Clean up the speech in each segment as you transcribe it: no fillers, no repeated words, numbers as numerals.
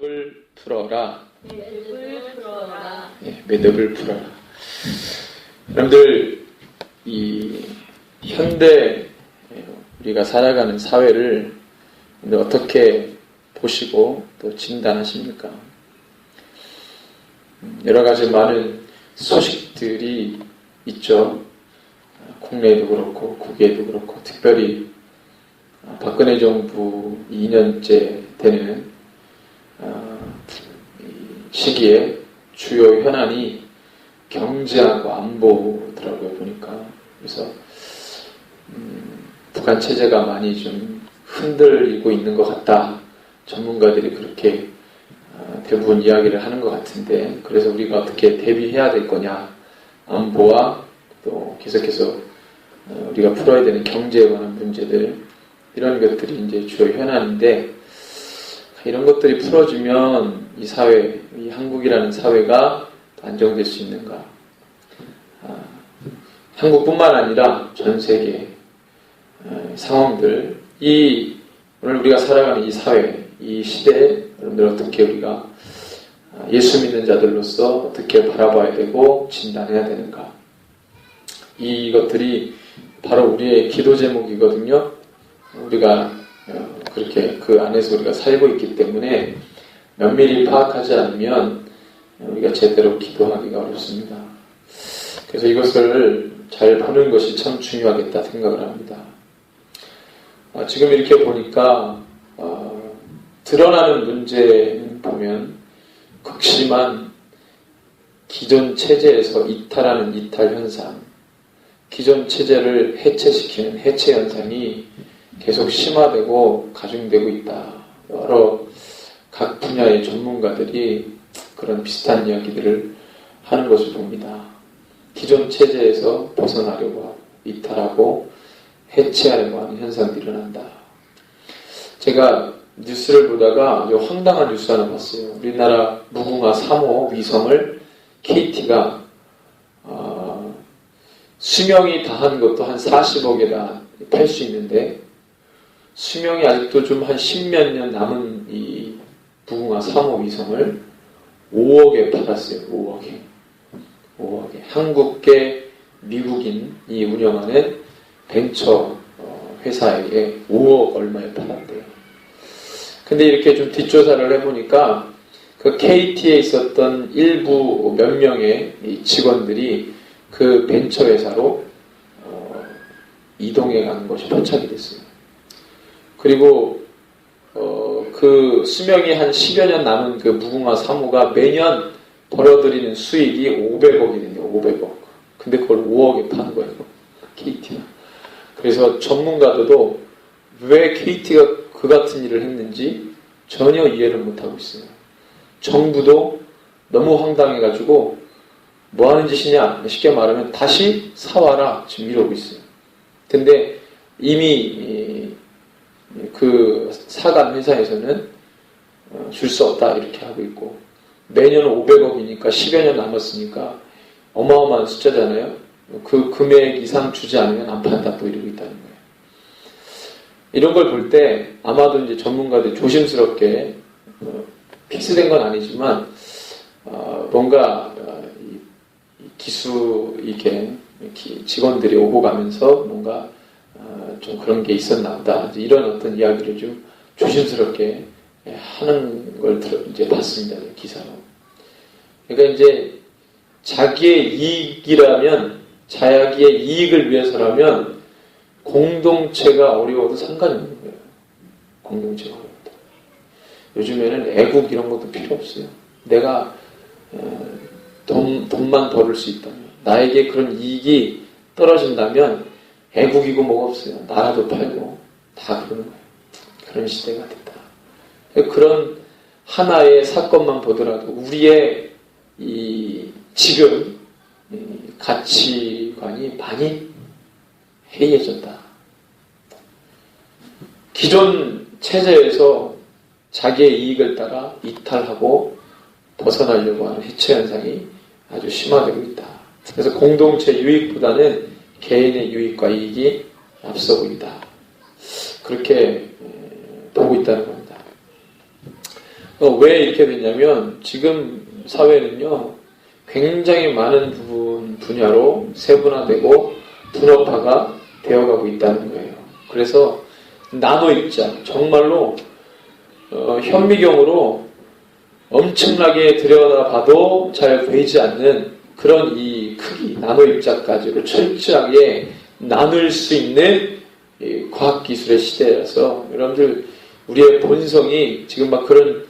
매듭을 풀어라. 매듭을 풀어라. 매듭을 풀어라. 여러분들, 이 현대 우리가 살아가는 사회를 어떻게 보시고 또 진단하십니까? 여러 가지 많은 소식들이 있죠. 국내에도 그렇고 국외에도 그렇고, 특별히 박근혜 정부 2년째 되는 시기에 주요 현안이 경제하고 안보더라고요, 보니까. 그래서 북한 체제가 많이 좀 흔들리고 있는 것 같다. 전문가들이 그렇게 대부분 이야기를 하는 것 같은데, 그래서 우리가 어떻게 대비해야 될 거냐, 안보와 또 계속해서 우리가 풀어야 되는 경제에 관한 문제들, 이런 것들이 이제 주요 현안인데, 이런 것들이 풀어지면 이 사회, 이 한국이라는 사회가 안정될 수 있는가? 한국뿐만 아니라 전 세계 상황들, 오늘 우리가 살아가는 이 사회, 이 시대에 여러분들 어떻게 우리가 예수 믿는 자들로서 어떻게 바라봐야 되고 진단해야 되는가? 이것들이 바로 우리의 기도 제목이거든요. 우리가 그렇게 그 안에서 우리가 살고 있기 때문에 면밀히 파악하지 않으면 우리가 제대로 기도하기가 어렵습니다. 그래서 이것을 잘 보는 것이 참 중요하겠다 생각을 합니다. 지금 이렇게 보니까 드러나는 문제는 보면 극심한 기존 체제에서 이탈하는 이탈 현상, 기존 체제를 해체시키는 해체 현상이 계속 심화되고 가중되고 있다. 여러 각 분야의 전문가들이 그런 비슷한 이야기들을 하는 것을 봅니다. 기존 체제에서 벗어나려고 하고 이탈하고 해체하려고 하는 현상들이 일어난다. 제가 뉴스를 보다가 아주 황당한 뉴스 하나 봤어요. 우리나라 무궁화 3호 위성을 KT가 수명이 다한 것도 한 40억에다 팔 수 있는데, 수명이 아직도 좀 한 10몇 년 남은 이 무궁화 3호 위성을 5억에 팔았어요. 5억에. 한국계 미국인이 운영하는 벤처 회사에게 5억 얼마에 팔았대요. 근데 이렇게 좀 뒷조사를 해보니까 그 KT에 있었던 일부 몇 명의 직원들이 그 벤처 회사로 이동해 가는 것이 포착이 됐어요. 그리고 그 수명이 한 10여 년 남은 그 무궁화 3호가 매년 벌어들이는 수익이 500억이거든요. 500억. 근데 그걸 5억에 파는 거예요. KT가. 그래서 전문가들도 왜 KT가 그 같은 일을 했는지 전혀 이해를 못하고 있어요. 정부도 너무 황당해가지고 뭐 하는 짓이냐, 쉽게 말하면 다시 사와라, 지금 이러고 있어요. 근데 이미 그 사간 회사에서는 줄 수 없다 이렇게 하고 있고, 매년 500억이니까 10여 년 남았으니까 어마어마한 숫자잖아요. 그 금액 이상 주지 않으면 안 판다 또 이러고 있다는 거예요. 이런 걸 볼 때 아마도 이제 전문가들이 조심스럽게, 픽스된 건 아니지만 뭔가 기수 이게 직원들이 오고 가면서 뭔가 좀 그런 게 있었나 보다, 이런 어떤 이야기를 좀 조심스럽게 하는 걸 이제 봤습니다. 기사로. 그러니까 이제 자기의 이익이라면, 자기의 이익을 위해서라면 공동체가 어려워도 상관이 없는 거예요. 공동체가 어려워도. 요즘에는 애국 이런 것도 필요 없어요. 내가 돈만 벌을 수 있다면, 나에게 그런 이익이 떨어진다면 애국이고 뭐가 없어요. 나라도 팔고 다 그러는 거예요. 그런 시대가 됐다. 그런 하나의 사건만 보더라도 우리의 지금 가치관이 많이 해이해졌다. 기존 체제에서 자기의 이익을 따라 이탈하고 벗어나려고 하는 해체 현상이 아주 심화되고 있다. 그래서 공동체 유익보다는 개인의 유익과 이익이 앞서고 있다. 그렇게 보고 있다는 겁니다. 왜 이렇게 됐냐면 지금 사회는요 굉장히 많은 분야로 세분화되고 분업화가 되어가고 있다는 거예요. 그래서 나노 입자 정말로 현미경으로 엄청나게 들여다봐도 잘 보이지 않는 그런 이 크기 나노 입자까지도 철저하게 나눌 수 있는 과학기술의 시대라서 여러분들 우리의 본성이 지금 막 그런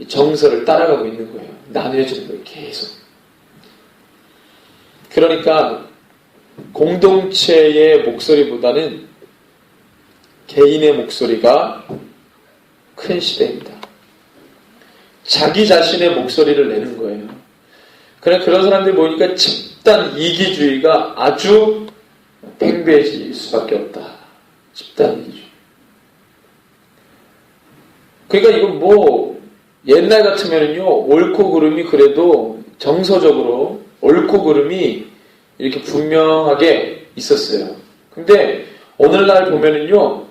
정서를 따라가고 있는 거예요. 나눠지는 거예요. 계속. 그러니까 공동체의 목소리보다는 개인의 목소리가 큰 시대입니다. 자기 자신의 목소리를 내는 거예요. 그런 사람들이 보니까 집단 이기주의가 아주 팽배해질 수밖에 없다. 집단 이기주의. 그러니까 이건 뭐 옛날 같으면은요 옳고 그름이 그래도 정서적으로 옳고 그름이 이렇게 분명하게 있었어요. 근데 오늘날 보면은요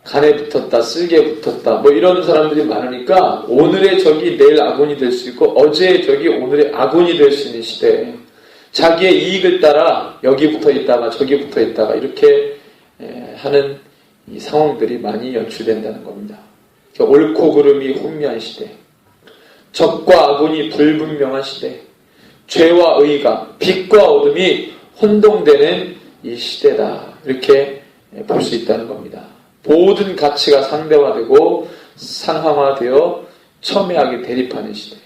간에 붙었다, 쓸개 붙었다, 뭐 이런 사람들이 많으니까 오늘의 적이 내일 아군이 될 수 있고 어제의 적이 오늘의 아군이 될 수 있는 시대에 자기의 이익을 따라 여기 붙어 있다가 저기 붙어 있다가 이렇게 하는 이 상황들이 많이 연출된다는 겁니다. 옳고 그름이 혼미한 시대, 적과 아군이 불분명한 시대, 죄와 의가, 빛과 어둠이 혼동되는 이 시대다. 이렇게 볼 수 있다는 겁니다. 모든 가치가 상대화되고 상황화되어 첨예하게 대립하는 시대.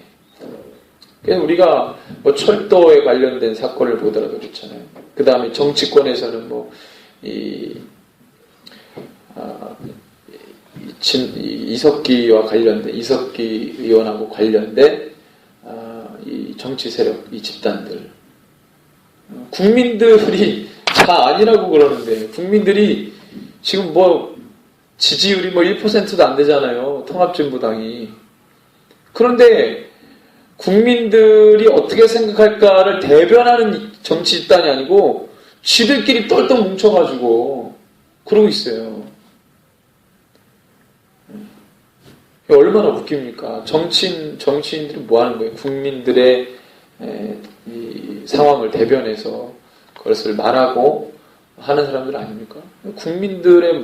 그래서 우리가 뭐 철도에 관련된 사건을 보더라도 그렇잖아요. 그 다음에 정치권에서는 뭐 이석기와 관련된 이석기 의원하고 관련된 이 정치 세력, 이 집단들 국민들이 다 아니라고 그러는데 국민들이 지금 뭐 지지율이 뭐 1%도 안 되잖아요. 통합진보당이. 그런데 국민들이 어떻게 생각할까를 대변하는 정치 집단이 아니고 쥐들끼리 똘똘 뭉쳐가지고 그러고 있어요. 얼마나 웃깁니까? 정치인들이 뭐 하는 거예요? 국민들의 이 상황을 대변해서 그것을 말하고 하는 사람들 아닙니까? 국민들의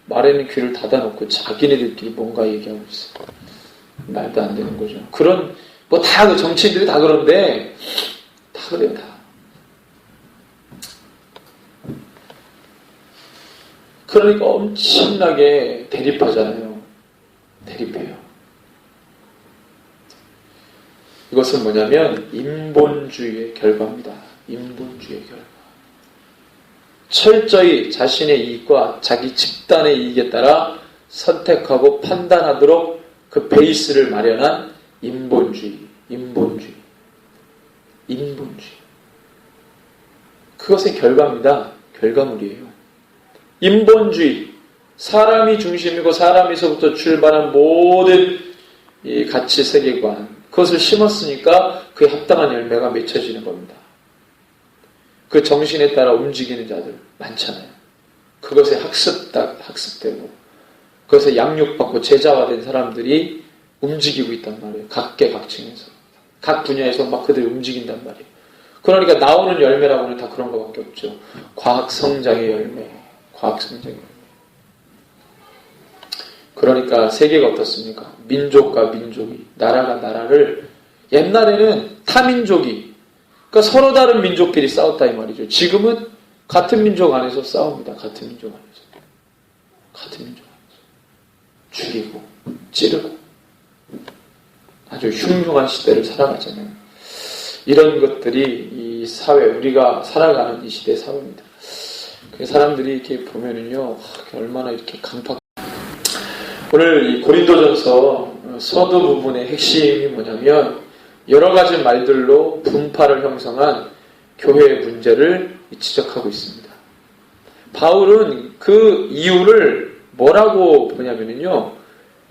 말에는 귀를 닫아놓고 자기네들끼리 뭔가 얘기하고 있어요. 말도 안 되는 거죠. 그런, 뭐 다 정치인들이 다 그런데, 다 그래요, 다. 그러니까 엄청나게 대립하잖아요. 대립해요. 이것은 뭐냐면 인본주의의 결과입니다. 인본주의의 결과. 철저히 자신의 이익과 자기 집단의 이익에 따라 선택하고 판단하도록 그 베이스를 마련한 인본주의. 그것의 결과입니다. 결과물이에요. 인본주의. 사람이 중심이고 사람에서부터 출발한 모든 이 가치 세계관. 그것을 심었으니까 그에 합당한 열매가 맺혀지는 겁니다. 그 정신에 따라 움직이는 자들 많잖아요. 그것에 학습되고 그것에 양육받고 제자화된 사람들이 움직이고 있단 말이에요. 각계각층에서 각 분야에서 막 그들이 움직인단 말이에요. 그러니까 나오는 열매라고는 다 그런 것밖에 없죠. 과학성장의 열매. 그러니까 세계가 어떻습니까? 민족과 민족이, 나라가 나라를, 옛날에는 타민족이, 그러니까 서로 다른 민족끼리 싸웠다 이 말이죠. 지금은 같은 민족 안에서 싸웁니다. 같은 민족 안에서. 죽이고, 찌르고, 아주 흉흉한 시대를 살아가잖아요. 이런 것들이 이 사회, 우리가 살아가는 이 시대의 사회입니다. 사람들이 이렇게 보면은요, 얼마나 이렇게 오늘 이 고린도전서 서두 부분의 핵심이 뭐냐면 여러 가지 말들로 분파를 형성한 교회의 문제를 지적하고 있습니다. 바울은 그 이유를 뭐라고 보냐면요,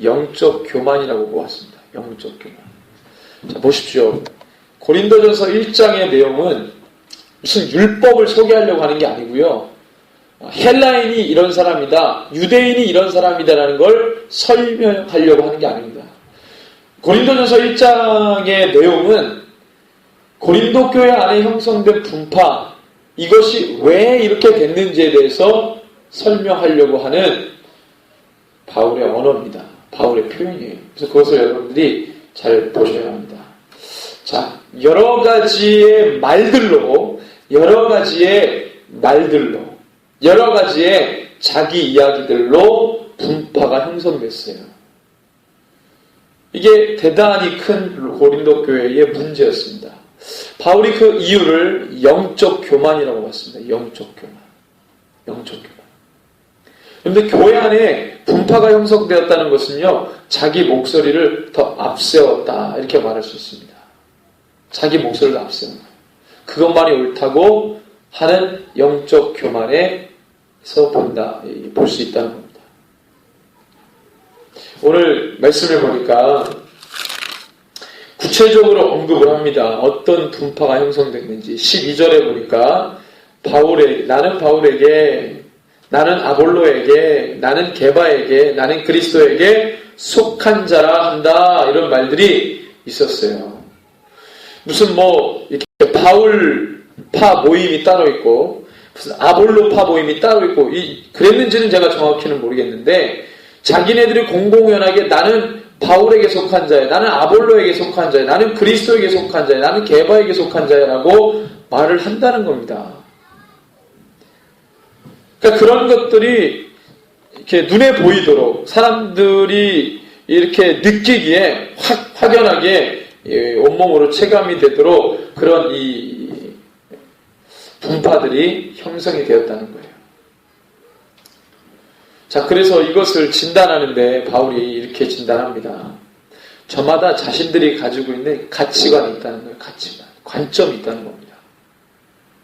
영적 교만이라고 보았습니다. 영적 교만. 자, 보십시오. 고린도전서 1장의 내용은 무슨 율법을 소개하려고 하는 게 아니고요. 헬라인이 이런 사람이다, 유대인이 이런 사람이다라는 걸 설명하려고 하는 게 아닙니다. 고린도전서 1장의 내용은 고린도 교회 안에 형성된 분파, 이것이 왜 이렇게 됐는지에 대해서 설명하려고 하는 바울의 언어입니다. 바울의 표현이에요. 그래서 그것을 여러분들이 잘 보셔야 합니다. 자, 여러 가지의 말들로 여러 가지의 자기 이야기들로 분파가 형성됐어요. 이게 대단히 큰 고린도 교회의 문제였습니다. 바울이 그 이유를 영적 교만이라고 봤습니다. 영적 교만. 그런데 교회 안에 분파가 형성되었다는 것은요, 자기 목소리를 더 앞세웠다, 이렇게 말할 수 있습니다. 자기 목소리를 앞세운다. 그것만이 옳다고 하는 영적 교만에서 볼 수 있다는 겁니다. 오늘 말씀을 보니까 구체적으로 언급을 합니다. 어떤 분파가 형성됐는지. 12절에 보니까 나는 바울에게, 나는 아볼로에게, 나는 게바에게, 나는 그리스도에게 속한 자라 한다, 이런 말들이 있었어요. 무슨 이렇게 바울파 모임이 따로 있고 무슨 아볼로파 모임이 따로 있고 그랬는지는 제가 정확히는 모르겠는데, 자기네들이 공공연하게 나는 바울에게 속한 자야, 나는 아볼로에게 속한 자야, 나는 그리스도에게 속한 자야, 나는 게바에게 속한 자야라고 말을 한다는 겁니다. 그러니까 그런 것들이 이렇게 눈에 보이도록 사람들이 이렇게 느끼기에 확연하게 온몸으로 체감이 되도록 그런 이 분파들이 형성이 되었다는 거예요. 자, 그래서 이것을 진단하는데 바울이 이렇게 진단합니다. 저마다 자신들이 가지고 있는 가치관이 있다는 거예요. 가치관, 관점이 있다는 겁니다.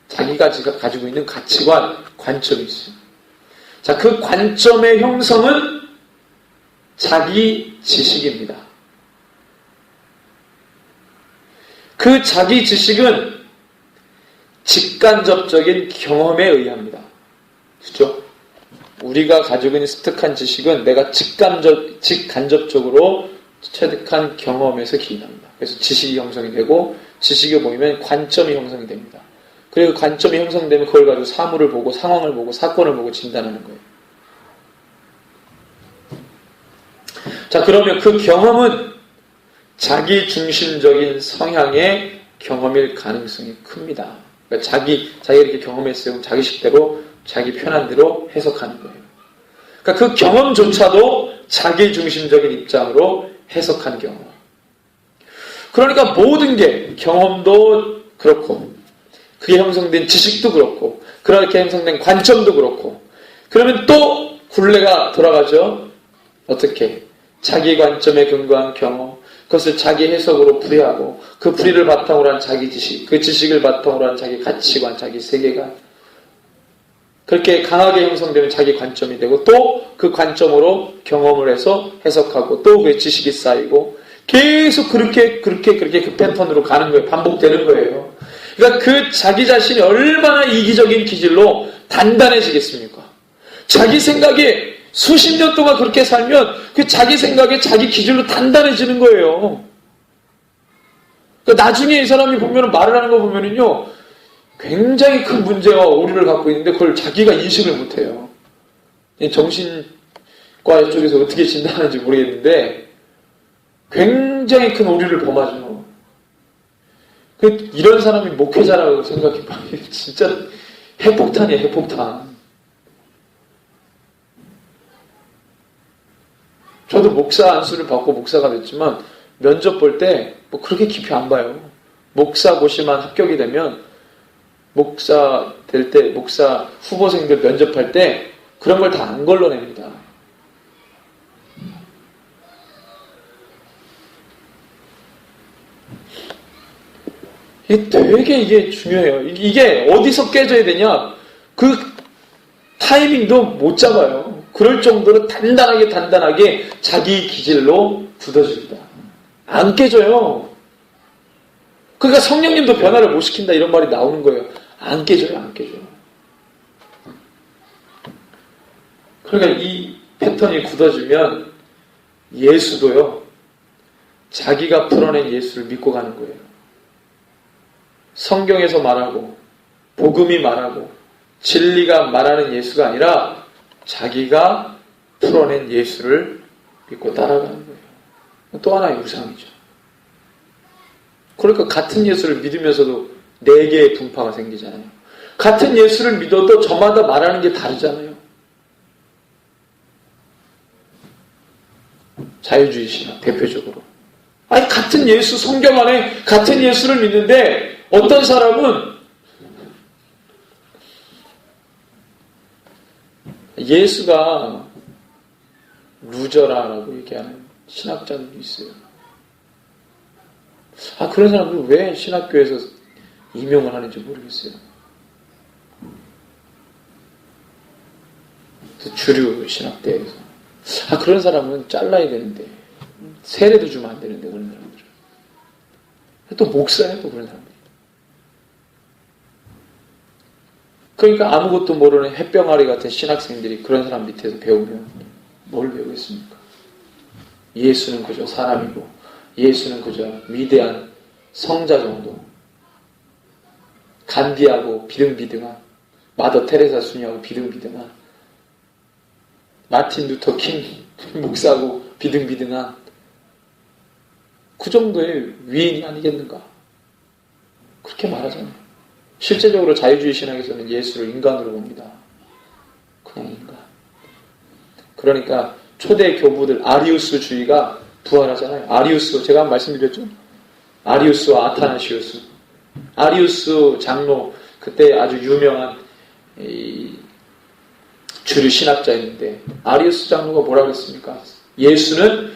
자기가 가지고 있는 가치관, 관점이 있어요. 자, 그 관점의 형성은 자기 지식입니다. 그 자기 지식은 직간접적인 경험에 의합니다. 그렇죠? 우리가 가지고 있는 습득한 지식은 내가 직간접적으로 체득한 경험에서 기인합니다. 그래서 지식이 형성이 되고, 지식이 보이면 관점이 형성이 됩니다. 그리고 관점이 형성되면 그걸 가지고 사물을 보고, 상황을 보고, 사건을 보고 진단하는 거예요. 자, 그러면 그 경험은 자기 중심적인 성향의 경험일 가능성이 큽니다. 그러니까 자기가 이렇게 경험했어요. 자기 식대로, 자기 편한 대로 해석하는 거예요. 그러니까 그 경험조차도 자기 중심적인 입장으로 해석하는 경험. 그러니까 모든 게, 경험도 그렇고, 그게 형성된 지식도 그렇고, 그렇게 형성된 관점도 그렇고, 그러면 또 굴레가 돌아가죠. 어떻게? 자기 관점에 근거한 경험, 그것을 자기 해석으로 풀이하고, 그 풀이를 바탕으로 한 자기 지식, 그 지식을 바탕으로 한 자기 가치관, 자기 세계관, 그렇게 강하게 형성되면 자기 관점이 되고, 또 그 관점으로 경험을 해서 해석하고, 또 그 지식이 쌓이고, 계속 그렇게 그 패턴으로 가는 거예요. 반복되는 거예요. 그러니까 그 자기 자신이 얼마나 이기적인 기질로 단단해지겠습니까? 자기 생각에 수십 년 동안 그렇게 살면 그 자기 생각에 자기 기질로 단단해지는 거예요. 그러니까 나중에 이 사람이 보면 말을 하는 거 보면은요, 굉장히 큰 문제와 오류를 갖고 있는데 그걸 자기가 인식을 못해요. 정신과 쪽에서 어떻게 진단하는지 모르겠는데 굉장히 큰 오류를 범하죠. 이런 사람이 목회자라고 생각해봐. 진짜 핵폭탄이야, 핵폭탄. 저도 목사 안수를 받고 목사가 됐지만 면접 볼 때 뭐 그렇게 깊이 안 봐요. 목사 고시만 합격이 되면 목사 될 때, 목사 후보생들 면접할 때 그런 걸 다 안 걸러냅니다. 이게 중요해요. 이게 어디서 깨져야 되냐? 그 타이밍도 못 잡아요. 그럴 정도로 단단하게 자기 기질로 굳어집니다. 안 깨져요. 그러니까 성령님도 변화를 못 시킨다 이런 말이 나오는 거예요. 안 깨져요. 그러니까 이 패턴이 굳어지면 예수도요, 자기가 풀어낸 예수를 믿고 가는 거예요. 성경에서 말하고 복음이 말하고 진리가 말하는 예수가 아니라 자기가 풀어낸 예수를 믿고 따라가는 거예요. 또 하나의 우상이죠. 그러니까 같은 예수를 믿으면서도 네 개의 분파가 생기잖아요. 같은 예수를 믿어도 저마다 말하는 게 다르잖아요. 자유주의 신학 대표적으로. 아니 같은 예수, 성경 안에 같은 예수를 믿는데 어떤 사람은 예수가 루저라고 얘기하는 신학자들도 있어요. 그런 사람들은 왜 신학교에서 임용을 하는지 모르겠어요. 주류 신학대에서. 그런 사람은 잘라야 되는데 세례도 주면 안 되는데 그런 사람들은. 또 목사야 또 그런 사람들. 그러니까 아무것도 모르는 햇병아리 같은 신학생들이 그런 사람 밑에서 배우면 뭘 배우겠습니까? 예수는 그저 사람이고 예수는 그저 위대한 성자 정도. 간디하고 비등비등한 마더 테레사 수녀하고 비등비등한 마틴 루터 킹 목사하고 비등비등한 그 정도의 위인이 아니겠는가? 그렇게 말하잖아요. 실제적으로 자유주의 신학에서는 예수를 인간으로 봅니다. 그냥 인간. 그러니까 초대 교부들 아리우스주의가 부활하잖아요. 아리우스 제가 한번 말씀드렸죠. 아리우스와 아타나시우스. 아리우스 장로 그때 아주 유명한 주류 신학자였는데 아리우스 장로가 뭐라고 했습니까? 예수는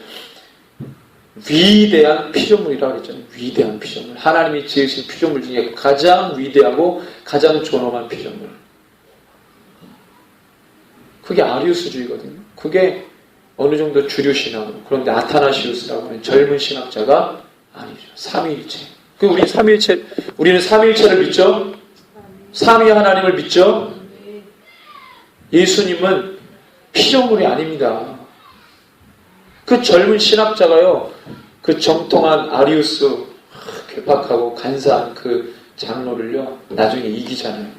위대한 피조물이라고 했잖아요. 위대한 피조물. 하나님이 지으신 피조물 중에 가장 위대하고 가장 존엄한 피조물. 그게 아리우스주의거든요. 그게 어느 정도 주류 신학으로. 그런데 아타나시우스라고 하는 젊은 신학자가 아니죠. 삼위일체. 우리는 삼위일체를 믿죠? 삼위 하나님을 믿죠? 예수님은 피조물이 아닙니다. 그 젊은 신학자가요, 그 정통한 아리우스, 괴팍하고 간사한 그 장로를요, 나중에 이기잖아요.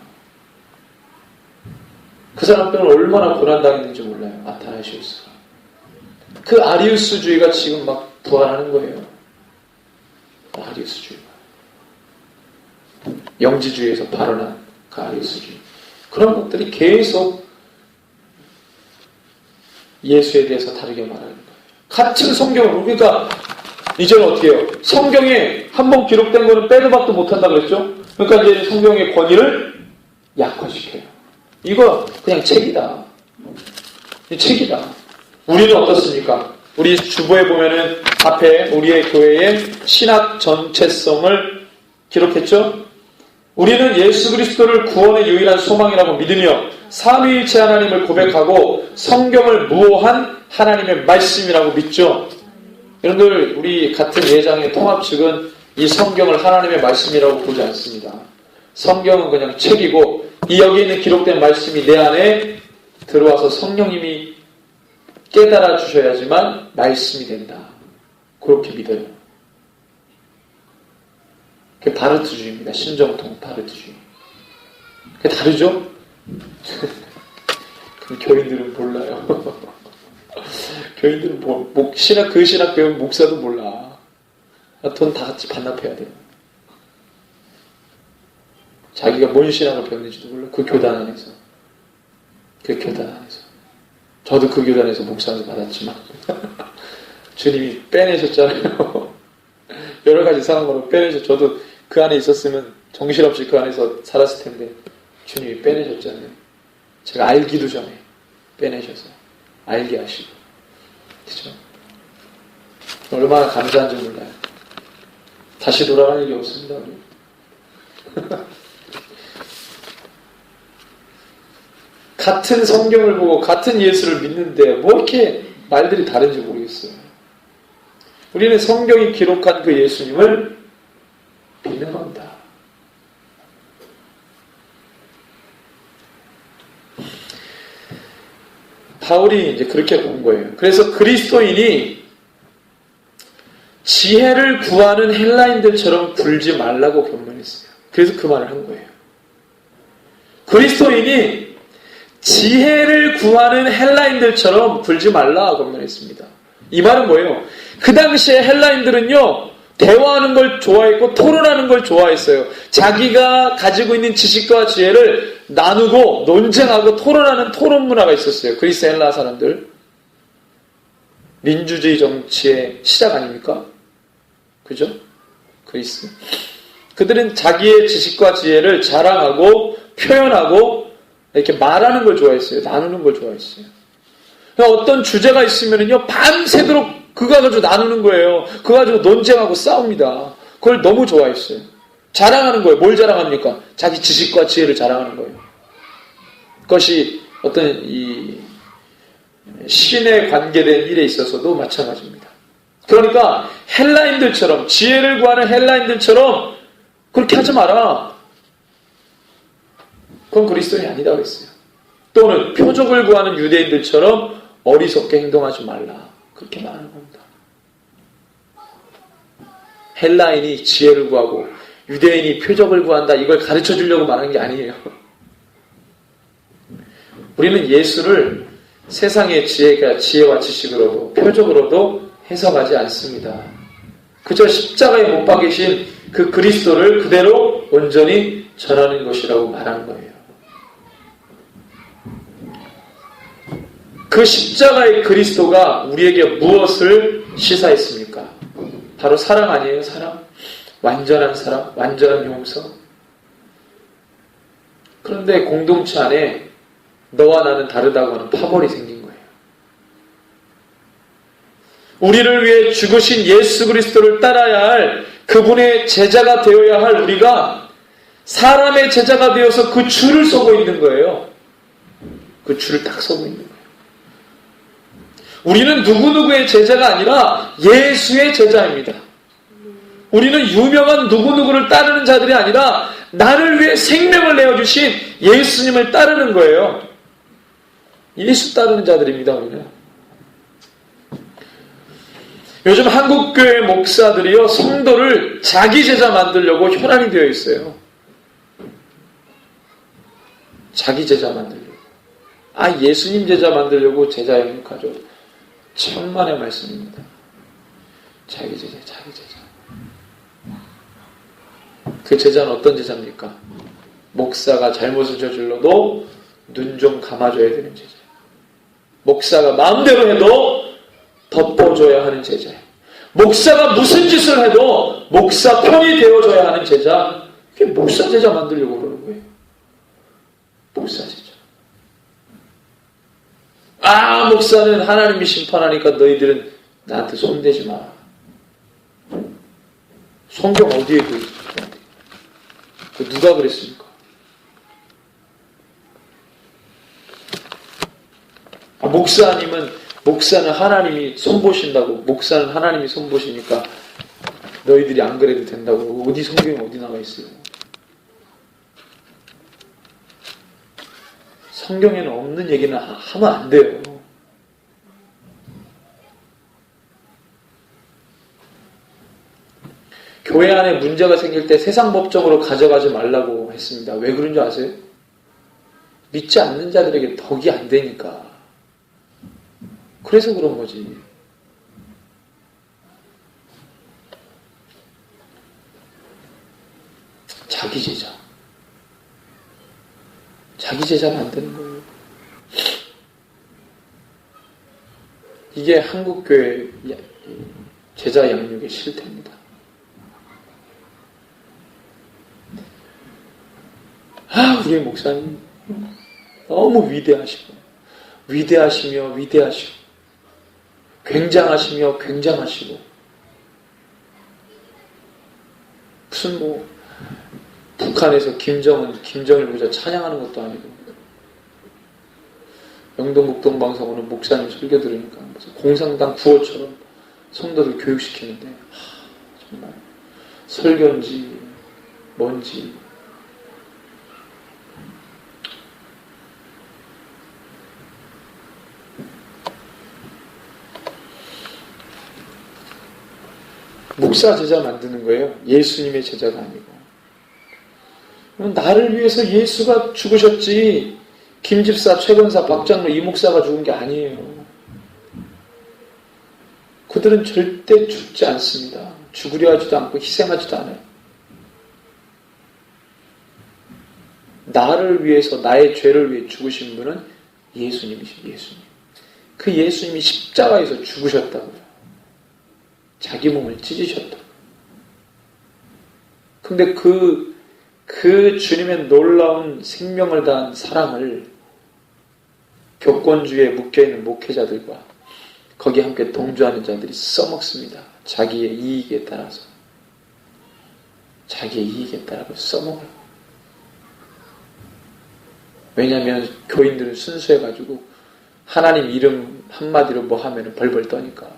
그 사람 때문에 얼마나 고난당했는지 몰라요, 아타나시우스가. 그 아리우스주의가 지금 막 부활하는 거예요. 아리우스주의가. 영지주의에서 발언한 그 아리우스주의. 그런 것들이 계속 예수에 대해서 다르게 말하는 거예요. 같은 성경을, 그러니까 이제는 어떻게 해요? 성경에 한번 기록된 거는 빼도 박도 못한다고 그랬죠? 그러니까 이제 성경의 권위를 약화시켜요. 이거 그냥 책이다. 이 책이다. 우리는 어떻습니까? 우리 주보에 보면은 앞에 우리의 교회의 신학 전체성을 기록했죠? 우리는 예수 그리스도를 구원의 유일한 소망이라고 믿으며 삼위일체 하나님을 고백하고 성경을 무오한 하나님의 말씀이라고 믿죠. 여러분들 우리 같은 예장의 통합 측은 이 성경을 하나님의 말씀이라고 보지 않습니다. 성경은 그냥 책이고 이 여기 있는 기록된 말씀이 내 안에 들어와서 성령님이 깨달아 주셔야지만 말씀이 된다. 그렇게 믿어요. 그게 바르트주의입니다. 신정통 바르트주의. 그게 다르죠? 교인들은 몰라요. 교인들은 그 신학 배운 목사도 몰라. 돈 다 같이 반납해야 돼요. 자기가 뭔 신학을 배웠는지도 몰라. 그 교단 안에서. 그 교단 안에서. 저도 그 교단에서 목사를 받았지만 주님이 빼내셨잖아요. 여러 가지 상황으로 빼내셔. 저도 그 안에 있었으면 정신없이 그 안에서 살았을 텐데 주님이 빼내셨잖아요. 제가 알기도 전에 빼내셔서 알게 하시고. 그죠? 얼마나 감사한지 몰라요. 다시 돌아갈 일이 없습니다. 우리. 같은 성경을 보고 같은 예수를 믿는데 뭐 이렇게 말들이 다른지 모르겠어요. 우리는 성경이 기록한 그 예수님을 믿는 겁니다. 바울이 이제 그렇게 본 거예요. 그래서 그리스도인이 지혜를 구하는 헬라인들처럼 굴지 말라고 권면했어요. 그래서 그 말을 한 거예요. 그리스도인이 지혜를 구하는 헬라인들처럼 굴지 말라 권면했습니다. 이 말은 뭐예요? 그 당시에 헬라인들은요, 대화하는 걸 좋아했고 토론하는 걸 좋아했어요. 자기가 가지고 있는 지식과 지혜를 나누고 논쟁하고 토론하는 토론 문화가 있었어요. 그리스 헬라 사람들. 민주주의 정치의 시작 아닙니까? 그죠? 그리스. 그들은 자기의 지식과 지혜를 자랑하고 표현하고 이렇게 말하는 걸 좋아했어요. 나누는 걸 좋아했어요. 그러니까 어떤 주제가 있으면요, 밤새도록 그거 가지고 나누는 거예요. 그거 가지고 논쟁하고 싸웁니다. 그걸 너무 좋아했어요. 자랑하는 거예요. 뭘 자랑합니까? 자기 지식과 지혜를 자랑하는 거예요. 그것이 어떤 이 신에 관계된 일에 있어서도 마찬가지입니다. 그러니까 헬라인들처럼, 지혜를 구하는 헬라인들처럼 그렇게 하지 마라. 그건 그리스도인이 아니다 그랬어요. 또는 표적을 구하는 유대인들처럼 어리석게 행동하지 말라. 그렇게 말하는 겁니다. 헬라인이 지혜를 구하고 유대인이 표적을 구한다, 이걸 가르쳐 주려고 말하는 게 아니에요. 우리는 예수를 세상의 지혜와 지식으로도 표적으로도 해석하지 않습니다. 그저 십자가에 못 박이신 그 그리스도를 그대로 온전히 전하는 것이라고 말하는 거예요. 그 십자가의 그리스도가 우리에게 무엇을 시사했습니까? 바로 사랑 아니에요? 사랑? 완전한 사랑, 완전한 용서. 그런데 공동체 안에 너와 나는 다르다고 하는 파벌이 생긴 거예요. 우리를 위해 죽으신 예수 그리스도를 따라야 할, 그분의 제자가 되어야 할 우리가 사람의 제자가 되어서 그 줄을 서고 있는 거예요. 그 줄을 딱 서고 있는 거예요. 우리는 누구누구의 제자가 아니라 예수의 제자입니다. 우리는 유명한 누구누구를 따르는 자들이 아니라 나를 위해 생명을 내어주신 예수님을 따르는 거예요. 예수 따르는 자들입니다, 우리는. 요즘 한국교회 목사들이요, 성도를 자기 제자 만들려고 혈안이 되어 있어요. 자기 제자 만들려고. 예수님 제자 만들려고 제자 영육하죠. 천만의 말씀입니다. 자기 제자, 자기 제자. 그 제자는 어떤 제자입니까? 목사가 잘못을 저질러도 눈 좀 감아줘야 되는 제자. 목사가 마음대로 해도 덮어줘야 하는 제자. 목사가 무슨 짓을 해도 목사 편이 되어줘야 하는 제자. 그게 목사 제자 만들려고 그러는 거예요. 목사 제자. 목사는 하나님이 심판하니까 너희들은 나한테 손대지 마. 성경 어디에 그 누가 그랬습니까? 목사는 하나님이 손보신다고, 목사는 하나님이 손보시니까 너희들이 안 그래도 된다고. 어디 성경에 어디 나와 있어요? 성경에는 없는 얘기는 하면 안 돼요. 교회 안에 문제가 생길 때 세상 법정으로 가져가지 말라고 했습니다. 왜 그런 줄 아세요? 믿지 않는 자들에게 덕이 안 되니까. 그래서 그런 거지. 자기 제자. 자기 제자 만드는 거예요. 이게 한국교회 제자 양육의 실태입니다. 우리 목사님 너무 위대하시고 위대하시며 굉장하시며 굉장하시고, 무슨 북한에서 김정일 부자 찬양하는 것도 아니고, 영동국동방송 오는 목사님 설교 들으니까 무슨 공산당 구호처럼 성도들 교육시키는데, 정말 설교인지 뭔지. 목사 제자 만드는 거예요. 예수님의 제자가 아니고. 나를 위해서 예수가 죽으셨지 김집사, 최건사, 박장로, 이 목사가 죽은 게 아니에요. 그들은 절대 죽지 않습니다. 죽으려 하지도 않고 희생하지도 않아요. 나를 위해서, 나의 죄를 위해 죽으신 분은 예수님이십니다. 예수님. 그 예수님이 십자가에서 죽으셨다고요. 자기 몸을 찢으셨다고요. 근데 그 주님의 놀라운 생명을 다한 사랑을 교권주의에 묶여있는 목회자들과 거기에 함께 동조하는 자들이 써먹습니다. 자기의 이익에 따라서. 자기의 이익에 따라서 써먹어요. 왜냐하면 교인들은 순수해가지고 하나님 이름 한마디로 뭐 하면 벌벌 떠니까.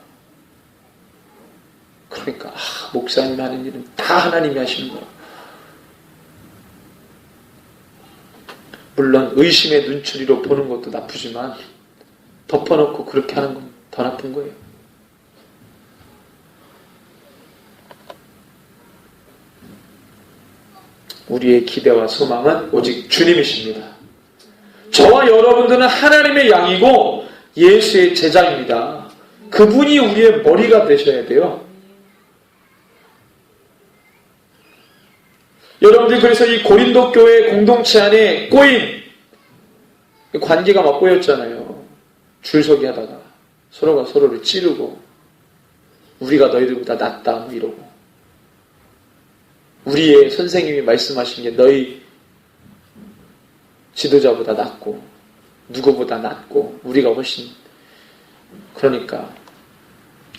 그러니까 목사님이 하는 일은 다 하나님이 하시는 거예요. 물론 의심의 눈초리로 보는 것도 나쁘지만 덮어놓고 그렇게 하는 건 더 나쁜 거예요. 우리의 기대와 소망은 오직 주님이십니다. 저와 여러분들은 하나님의 양이고 예수의 제자입니다. 그분이 우리의 머리가 되셔야 돼요. 여러분들 그래서 이 고린도 교회 공동체 안에 꼬인 관계가 막 꼬였잖아요. 줄서기 하다가 서로가 서로를 찌르고 우리가 너희들보다 낫다 뭐 이러고 우리의 선생님이 말씀하신 게 너희 지도자보다 낫고 누구보다 낫고 우리가 훨씬 그러니까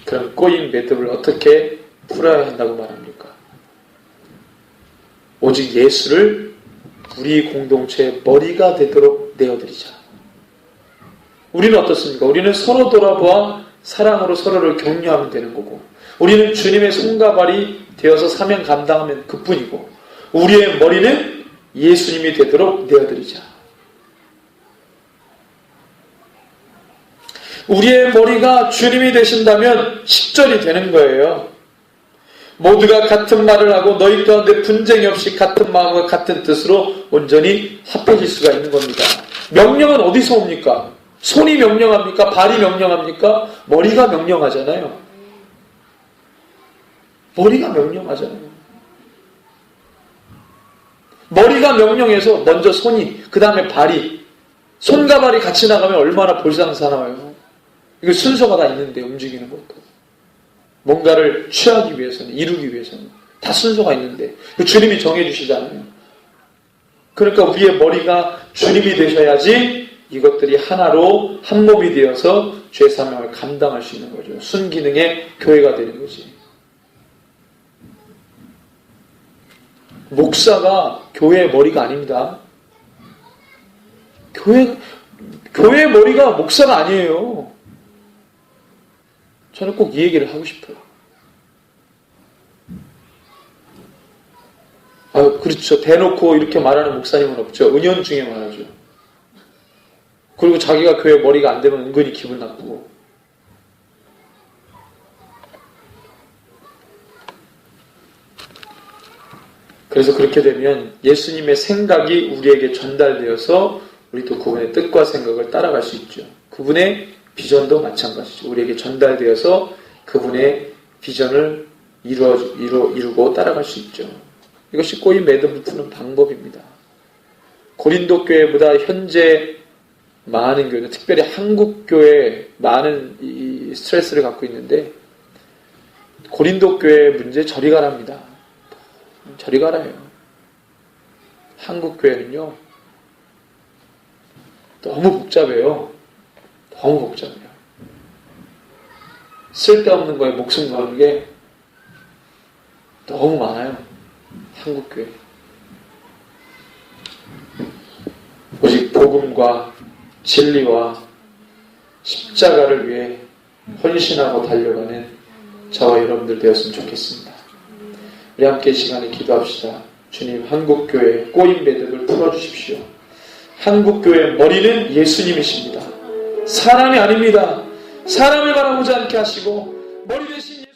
그런 꼬인 매듭을 어떻게 풀어야 한다고 말합니까? 오직 예수를 우리 공동체의 머리가 되도록 내어드리자. 우리는 어떻습니까? 우리는 서로 돌아보아 사랑으로 서로를 격려하면 되는 거고 우리는 주님의 손과 발이 되어서 사명 감당하면 그뿐이고 우리의 머리는 예수님이 되도록 내어드리자. 우리의 머리가 주님이 되신다면 10절이 되는 거예요. 모두가 같은 말을 하고 너희 가운데 분쟁이 없이 같은 마음과 같은 뜻으로 온전히 합해질 수가 있는 겁니다. 명령은 어디서 옵니까? 손이 명령합니까? 발이 명령합니까? 머리가 명령하잖아요. 머리가 명령하잖아요. 머리가 명령해서 먼저 손이, 그 다음에 발이, 손과 발이 같이 나가면 얼마나 볼상사나워요. 이거 순서가 다 있는데 움직이는 것도. 뭔가를 취하기 위해서는, 이루기 위해서는 다 순서가 있는데 주님이 정해주시잖아요. 그러니까 우리의 머리가 주님이 되셔야지 이것들이 하나로 한 몸이 되어서 죄 사명을 감당할 수 있는 거죠. 순기능의 교회가 되는 거지. 목사가 교회의 머리가 아닙니다. 교회의 머리가 목사가 아니에요. 저는 꼭 이 얘기를 하고 싶어요. 그렇죠. 대놓고 이렇게 말하는 목사님은 없죠. 은연중에 말하죠. 그리고 자기가 교회 머리가 안 되면 은근히 기분 나쁘고. 그래서 그렇게 되면 예수님의 생각이 우리에게 전달되어서 우리도 그분의 뜻과 생각을 따라갈 수 있죠. 그분의 비전도 마찬가지죠. 우리에게 전달되어서 그분의 비전을 이루고 따라갈 수 있죠. 이것이 꼬인 매듭을 푸는 방법입니다. 고린도 교회보다 현재 많은 교회는 특별히 한국 교회에 많은 이 스트레스를 갖고 있는데 고린도 교회 문제 저리 가랍니다. 저리 가라요. 한국 교회는요 너무 복잡해요. 너무 복잡해요. 쓸데없는 거에 목숨 거는 게 너무 많아요. 한국 교회. 오직 복음과 진리와 십자가를 위해 헌신하고 달려가는 저와 여러분들 되었으면 좋겠습니다. 우리 함께 이 시간에 기도합시다. 주님, 한국교회 꼬인 매듭을 풀어주십시오. 한국교회의 머리는 예수님이십니다. 사람이 아닙니다. 사람을 바라보지 않게 하시고 머리 대신